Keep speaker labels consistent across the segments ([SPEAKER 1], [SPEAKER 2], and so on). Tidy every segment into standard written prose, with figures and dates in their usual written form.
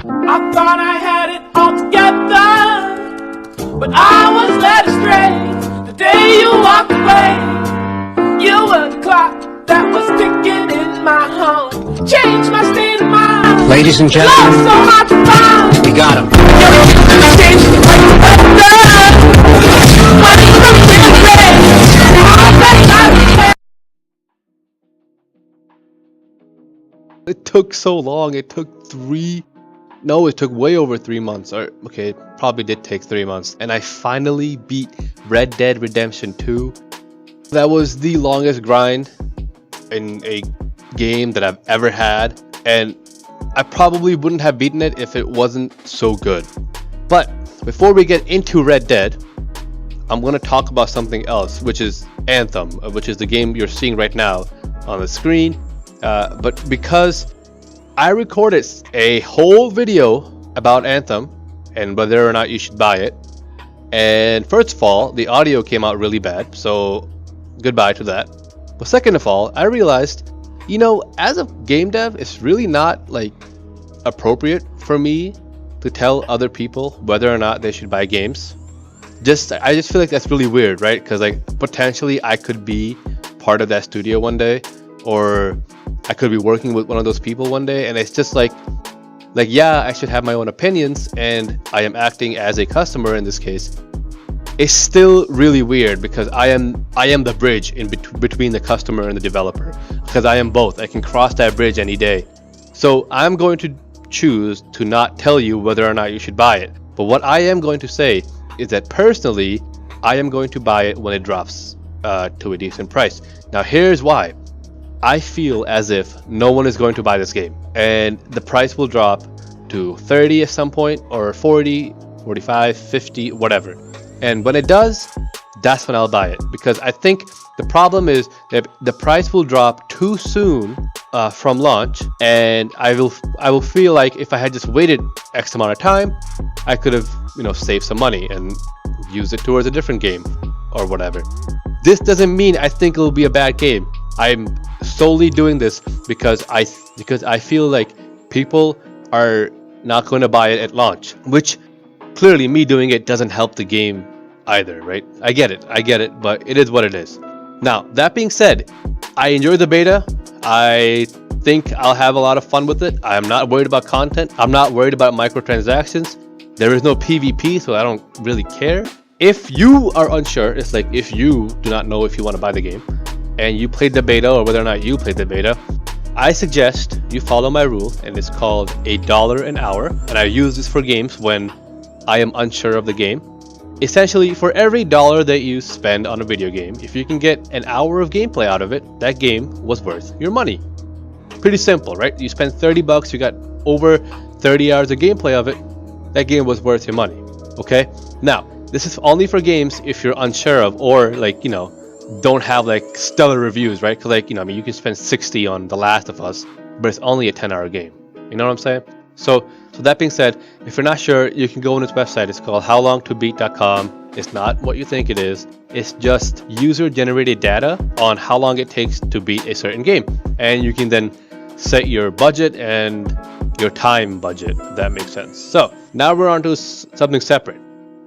[SPEAKER 1] I thought I had it all together, but I was led astray the day you walked away. You were the clock that was ticking in my home, changed my state of mind.
[SPEAKER 2] Ladies and gentlemen,
[SPEAKER 1] love so hard to find.
[SPEAKER 2] we got him.
[SPEAKER 1] Changed like the weather. Money from
[SPEAKER 3] It took so long. It took it took way over 3 months. Or okay, it probably did take 3 months. And I finally beat Red Dead Redemption 2. That was the longest grind in a game that I've ever had. And I probably wouldn't have beaten it if it wasn't so good. But before we get into Red Dead, I'm going to talk about something else, which is Anthem, which is the game you're seeing right now on the screen. But because I recorded a whole video about Anthem and whether or not you should buy it, and first of all, the audio came out really bad, so goodbye to that. But second of all, I realized, as a game dev, it's really not like appropriate for me to tell other people whether or not they should buy games. I just feel like that's really weird, right? Because like potentially I could be part of that studio one day, or I could be working with one of those people one day, and it's just like yeah, I should have my own opinions, and I am acting as a customer in this case. It's still really weird because I am the bridge in between the customer and the developer, because I am both. I can cross that bridge any day. So I'm going to choose to not tell you whether or not you should buy it. But what I am going to say is that personally, I am going to buy it when it drops to a decent price. Now here's why. I feel as if no one is going to buy this game, and the price will drop to 30 at some point, or 40, 45, 50, whatever. And when it does, that's when I'll buy it, because I think the problem is that the price will drop too soon from launch, and I will feel like if I had just waited X amount of time, I could have saved some money and used it towards a different game or whatever. This doesn't mean I think it'll be a bad game. I'm solely doing this because I feel like people are not going to buy it at launch, which clearly me doing it doesn't help the game either, right? I get it, but it is what it is. Now, that being said, I enjoyed the beta. I think I'll have a lot of fun with it. I'm not worried about content. I'm not worried about microtransactions. There is no PvP, so I don't really care. If you are unsure, it's like if you do not know if you want to buy the game, and you played the beta, or whether or not you played the beta, I suggest you follow my rule, and it's called $1 an hour. And I use this for games when I am unsure of the game. Essentially, for every dollar that you spend on a video game, if you can get an hour of gameplay out of it, that game was worth your money. Pretty simple, right? You spend 30 bucks, you got over 30 hours of gameplay of it, that game was worth your money. Okay? Now, this is only for games if you're unsure of, or don't have like stellar reviews, right? Because you can spend 60 on The Last of Us, but it's only a 10-hour game. You know what I'm saying? So that being said, if you're not sure, you can go on this website. It's called howlongtobeat.com. It's not what you think it is. It's just user-generated data on how long it takes to beat a certain game, and you can then set your budget and your time budget. If that makes sense. So now we're on to something separate.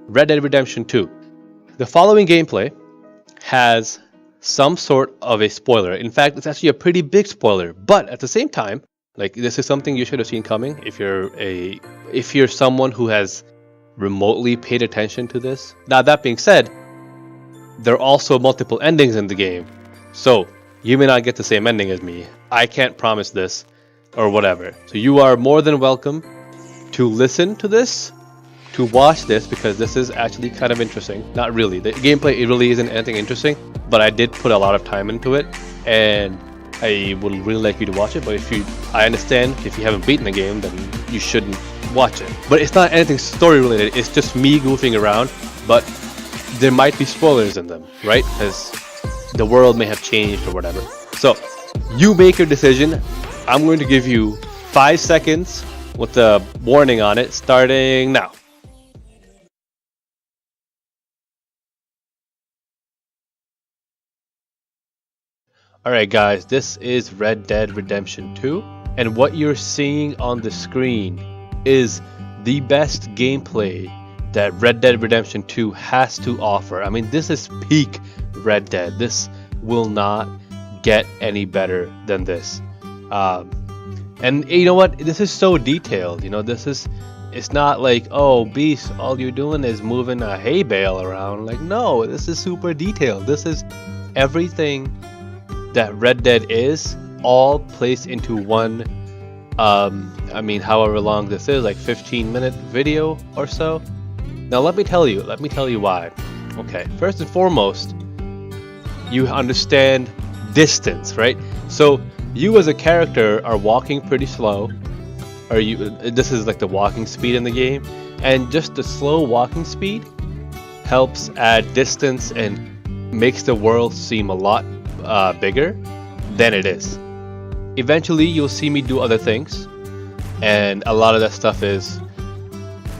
[SPEAKER 3] Red Dead Redemption 2. The following gameplay has some sort of a spoiler. In fact, it's actually a pretty big spoiler, but at the same time, this is something you should have seen coming if you're someone who has remotely paid attention to this. Now, that being said, there are also multiple endings in the game, so you may not get the same ending as me. I can't promise this or whatever. So you are more than welcome to listen to this, to watch this, because this is actually kind of interesting. Not really. The gameplay, it really isn't anything interesting, but I did put a lot of time into it, and I would really like you to watch it. But I understand if you haven't beaten the game, then you shouldn't watch it. But it's not anything story related. It's just me goofing around, but there might be spoilers in them, right? Because the world may have changed or whatever. So you make your decision. I'm going to give you 5 seconds with the warning on it, starting now. Alright guys, this is Red Dead Redemption 2, and what you're seeing on the screen is the best gameplay that Red Dead Redemption 2 has to offer. I mean, this is peak Red Dead. This will not get any better than this. And you know what? This is so detailed. You know, it's not like, oh, Beast, all you're doing is moving a hay bale around. Like, no, this is super detailed. This is everything that Red Dead is, all placed into one, I mean, however long this is, like 15-minute video or so. Now let me tell you why. Okay, first and foremost, you understand distance, right? So you as a character are walking pretty slow, or this is like the walking speed in the game, and just the slow walking speed helps add distance and makes the world seem a lot bigger than it is. Eventually you'll see me do other things, and a lot of that stuff is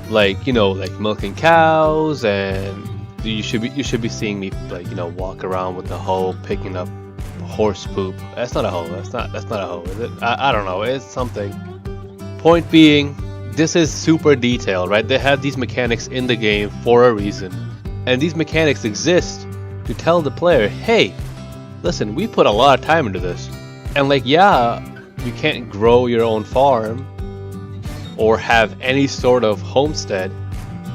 [SPEAKER 3] like, you know, like milking cows, and you should be seeing me, like, you know, walk around with the hoe picking up horse poop. That's not a hoe. That's not a hoe, is it? I don't know. It's something. Point being, this is super detailed, right? They have these mechanics in the game for a reason, and these mechanics exist to tell the player, hey, listen, we put a lot of time into this, and like, yeah, you can't grow your own farm or have any sort of homestead.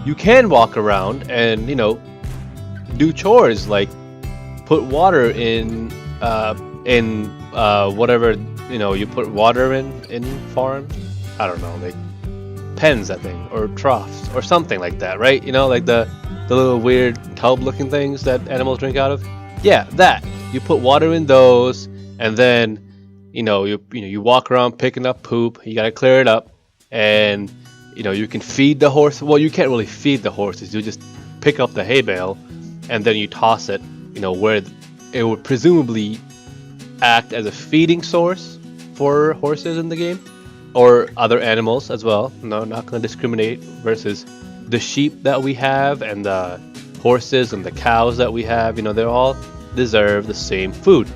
[SPEAKER 3] You can walk around and, you know, do chores like put water in whatever, you know, you put water in farms. I don't know, like pens, I think, or troughs or something like that, right? You know, like the little weird tub looking things that animals drink out of. Yeah, that. You put water in those, and then, you know, you walk around picking up poop. You gotta clear it up, and, you know, you can feed the horse. Well, you can't really feed the horses. You just pick up the hay bale, and then you toss it, you know, where it would presumably act as a feeding source for horses in the game, or other animals as well. No, not gonna discriminate versus the sheep that we have and the horses and the cows that we have. You know, they all deserve the same food.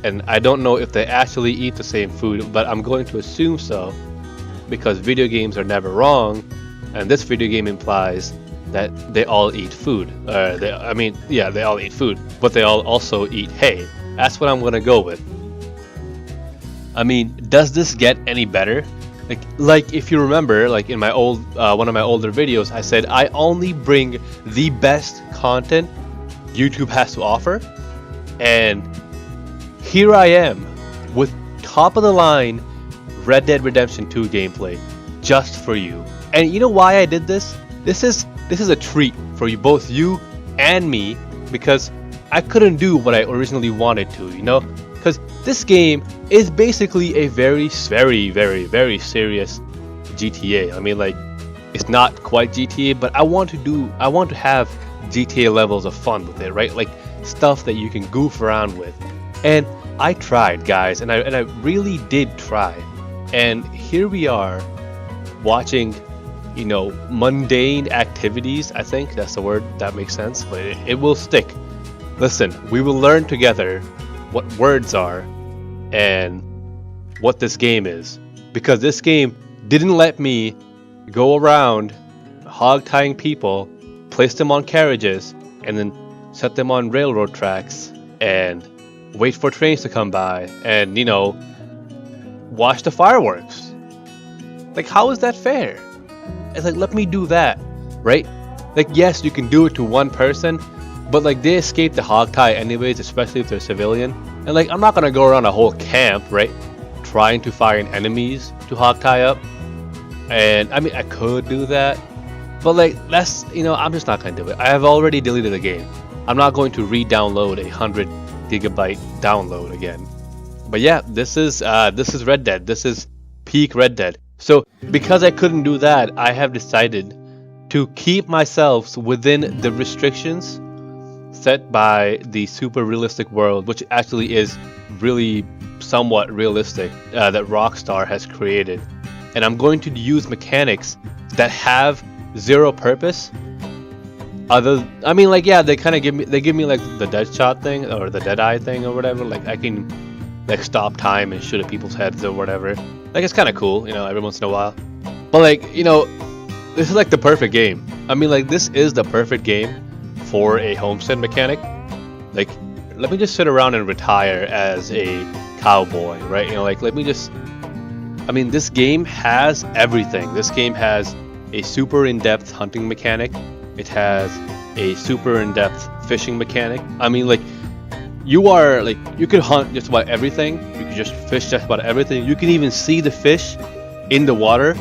[SPEAKER 3] And I don't know if they actually eat the same food, but I'm going to assume so, because video games are never wrong, and this video game implies that they all eat food. They all eat food, but they all also eat hay. That's what I'm gonna go with. I mean, does this get any better? Like if you remember, like in my old one of my older videos, I said I only bring the best content YouTube has to offer, and here I am with top of the line Red Dead Redemption 2 gameplay just for you. And you know why I did this? This is a treat for you, both you and me, because I couldn't do what I originally wanted to, you know? Because this game is basically a very, very, very, very serious GTA. I mean, like, it's not quite GTA, but I want to have GTA levels of fun with it, right? Like stuff that you can goof around with. And I tried, guys, and I really did try. And here we are watching, you know, mundane activities. I think that's the word that makes sense, but it will stick. Listen, we will learn together what words are and what this game is, because this game didn't let me go around hog tying people, place them on carriages, and then set them on railroad tracks and wait for trains to come by and, you know, watch the fireworks. Like, how is that fair? It's like, let me do that, right? Like, yes, you can do it to one person, but like, they escape the hog tie anyways, especially if they're civilian. And like, I'm not gonna go around a whole camp, right, trying to find enemies to hog tie up. And I mean, I could do that, but like, that's, you know, I'm just not gonna do it. I have already deleted the game. I'm not going to re-download 100 gigabyte download again. But yeah, this is Red Dead. This is peak Red Dead. So because I couldn't do that, I have decided to keep myself within the restrictions set by the super realistic world, which actually is really somewhat realistic, that Rockstar has created. And I'm going to use mechanics that have zero purpose. I mean, like, yeah, they kind of give me like the dead shot thing or the dead eye thing or whatever. Like, I can like stop time and shoot at people's heads or whatever. Like, it's kind of cool, you know, every once in a while. But like, you know, this is like the perfect game. I mean, like, this is the perfect game for a homestead mechanic. Like, let me just sit around and retire as a cowboy, right? You know, like, let me just, I mean, this game has everything. This game has a super in-depth hunting mechanic. It has a super in-depth fishing mechanic. I mean, like, you are, like, you could hunt just about everything. You could just fish just about everything. You can even see the fish in the water.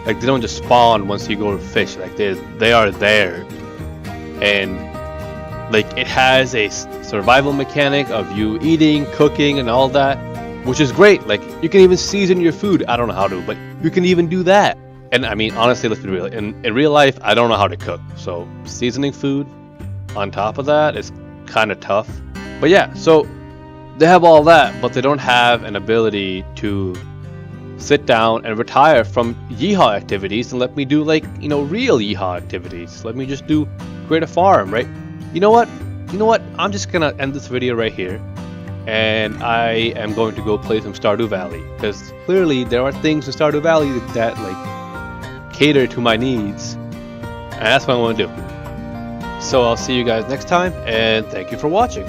[SPEAKER 3] Like, they don't just spawn once you go to fish. Like, they are there. And, like, it has a survival mechanic of you eating, cooking, and all that, which is great. Like, you can even season your food. I don't know how to, but you can even do that. And I mean, honestly, let's be real. In real life, I don't know how to cook. So seasoning food on top of that is kind of tough. But yeah, so they have all that, but they don't have an ability to sit down and retire from yeehaw activities and let me do, like, you know, real yeehaw activities. Let me just create a farm, right? You know what? I'm just gonna end this video right here. And I am going to go play some Stardew Valley, because clearly there are things in Stardew Valley that like cater to my needs, and that's what I want to do. So I'll see you guys next time, and thank you for watching.